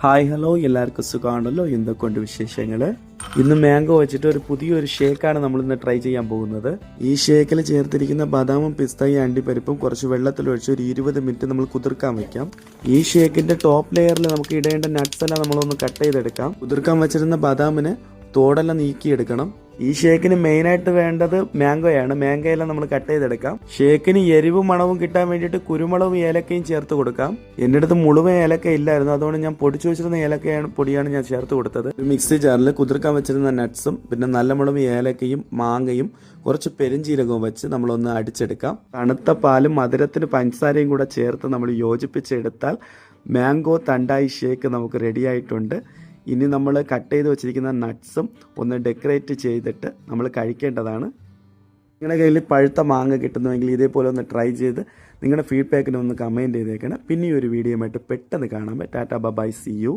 Hi hello എല്ലാവർക്കും സുഖമാണല്ലോ. എന്തൊക്കെയുണ്ട് വിശേഷങ്ങൾ? ഇന്ന് മാംഗോ വെച്ചിട്ട് ഒരു പുതിയൊരു ഷേക്കാണ് നമ്മൾ ഇന്ന് ട്രൈ ചെയ്യാൻ പോകുന്നത്. ഈ ഷേക്കിൽ ചേർത്തിരിക്കുന്ന ബദാമും പിസ്തയും അണ്ടിപ്പരിപ്പും കുറച്ച് വെള്ളത്തിലൊഴിച്ച് ഒരു 20 മിനിറ്റ് നമ്മൾ കുതിർക്കാൻ വെക്കാം. ഈ ഷേക്കിന്റെ ടോപ്പ് ലെയറിൽ നമുക്ക് ഇടേണ്ട നട്ട്സ് എല്ലാം നമ്മളൊന്ന് കട്ട് ചെയ്തെടുക്കാം. കുതിർക്കാൻ വെച്ചിരുന്ന ബദാമിന് തോടെല്ലാം നീക്കിയെടുക്കണം. ഈ ഷേക്കിന് മെയിനായിട്ട് വേണ്ടത് മാംഗോയാണ്. മാംഗോയെല്ലാം നമ്മൾ കട്ട് ചെയ്തെടുക്കാം. ഷേക്കിന് എരിവും മണവും കിട്ടാൻ വേണ്ടിയിട്ട് കുരുമുളകും ഏലക്കയും ചേർത്ത് കൊടുക്കാം. എൻ്റെ അടുത്ത് മുഴുവൻ ഏലക്ക ഇല്ലായിരുന്നു, അതുകൊണ്ട് ഞാൻ പൊടിച്ചു വെച്ചിരുന്ന പൊടിയാണ് ഞാൻ ചേർത്ത് കൊടുത്തത്. ഒരു മിക്സി ജാറിൽ കുതിർക്കാൻ വെച്ചിരുന്ന നട്ട്സും പിന്നെ നല്ല മുളകും ഏലക്കയും മാങ്ങയും കുറച്ച് പെരുംജീരകവും വെച്ച് നമ്മളൊന്ന് അടിച്ചെടുക്കാം. തണുത്ത പാലും മധുരത്തിന് പഞ്ചസാരയും കൂടെ ചേർത്ത് നമ്മൾ യോജിപ്പിച്ചെടുത്താൽ മാംഗോ തണ്ടായി ഷേക്ക് നമുക്ക് റെഡി ആയിട്ടുണ്ട്. ഇനി നമ്മൾ കട്ട് ചെയ്ത് വെച്ചിരിക്കുന്ന നട്ട്സും ഒന്ന് ഡെക്കറേറ്റ് ചെയ്തിട്ട് നമ്മൾ കഴിക്കേണ്ടതാണ്. നിങ്ങളുടെ കയ്യിൽ പഴുത്ത മാങ്ങ കിട്ടുന്നുവെങ്കിൽ ഇതേപോലെ ഒന്ന് ട്രൈ ചെയ്ത് നിങ്ങളുടെ ഫീഡ്ബാക്കിന് ഒന്ന് കമൻറ്റ് ചെയ്തേക്കണം. പിന്നെ ഒരു വീഡിയോ ആയിട്ട് പെട്ടെന്ന് കാണാം. Tata bye, see U.